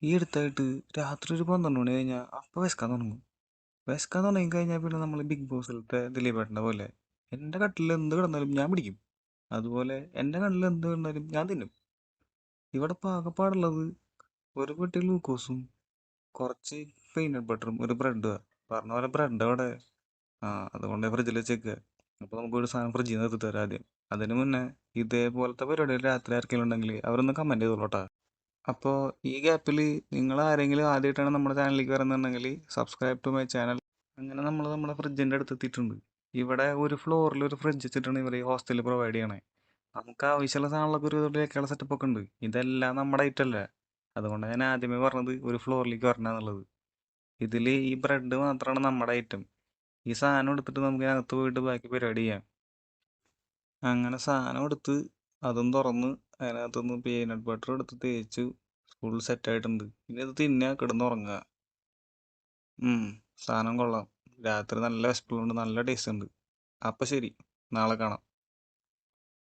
ഈ അടുത്തായിട്ട് രാത്രി ഒരു 12 മണി കഴിഞ്ഞാൽ അപ്പം വിശക്കാൻ തുടങ്ങും. വിശക്കാൻ തുടങ്ങി കഴിഞ്ഞാൽ പിന്നെ നമ്മൾ ബിഗ് ബോസിലത്തെ ദിലീപേട്ടൻ്റെ പോലെ എൻ്റെ കട്ടിലിൽ എന്ത് കിടന്നാലും ഞാൻ പിടിക്കും. അതുപോലെ എൻ്റെ കണ്ണിൽ എന്ത് കിടന്നാലും ഞാൻ തിന്നും. ഇവിടെ ഇപ്പോൾ ആകെപ്പാടുള്ളത് ഒരു പെട്ടി ഗ്ലൂക്കോസും കുറച്ച് പീനട്ട് ബട്ടറും ഒരു ബ്രെഡും. പറഞ്ഞ പോലെ ബ്രെഡ് അവിടെ. ആ, അതുകൊണ്ട് ഫ്രിഡ്ജിൽ വെച്ചേക്കുക. അപ്പോൾ നമുക്ക് ഒരു സാധനം ഫ്രിഡ്ജിൽ നിന്ന് എടുത്ത് തരാം ആദ്യം. അതിന് മുന്നേ ഇതേപോലത്തെ പരിപാടികൾ രാത്രി ആർക്കെങ്കിലും ഉണ്ടെങ്കിൽ അവരൊന്ന് കമൻറ്റ് ചെയ്തോളൂട്ടാ. അപ്പോൾ ഈ ഗ്യാപ്പിൽ നിങ്ങൾ ആരെങ്കിലും ആദ്യമായിട്ടാണ് നമ്മുടെ ചാനലിലേക്ക് വരുന്നുണ്ടെങ്കിൽ സബ്സ്ക്രൈബ് ടു മൈ ചാനൽ. അങ്ങനെ നമ്മൾ നമ്മുടെ ഫ്രിഡ്ജിൻ്റെ അടുത്ത് എത്തിയിട്ടുണ്ട്. ഇവിടെ ഒരു ഫ്ലോറിൽ ഒരു ഫ്രിഡ്ജ് വെച്ചിട്ടാണ് ഇവർ ഈ ഹോസ്റ്റലിൽ പ്രൊവൈഡ് ചെയ്യണേ. നമുക്ക് ആവശ്യമുള്ള സാധനങ്ങളൊക്കെ ഒരു ഇതിലേക്കുള്ള സെറ്റപ്പ് ഒക്കെ ഉണ്ട്. ഇതെല്ലാം നമ്മുടെ ഐറ്റം അല്ല. അതുകൊണ്ടാണ് ഞാൻ ആദ്യമേ പറഞ്ഞത് ഒരു ഫ്ലോറിലേക്ക് വരണമെന്നുള്ളത്. ഇതിൽ ഈ ബ്രെഡ് മാത്രമാണ് നമ്മുടെ ഐറ്റം. ഈ സാധനം എടുത്തിട്ട് നമുക്ക് അകത്ത് പോയിട്ട് ബാക്കി പരിപാടി ചെയ്യാം. അങ്ങനെ സാധനം എടുത്ത് അതും തുറന്ന് അതിനകത്തുനിന്ന് പീനട്ട് ബട്ടർ എടുത്ത് തേച്ച് ഫുൾ സെറ്റായിട്ടുണ്ട്. ഇനി ഇത് തിന്നുക, കിടന്നുറങ്ങുക. സാധനം കൊള്ളാം. രാത്രി നല്ല വിശപ്പുള്ളതുകൊണ്ട് നല്ല ടേസ്റ്റ് ഉണ്ട്. അപ്പം ശരി, നാളെ കാണാം.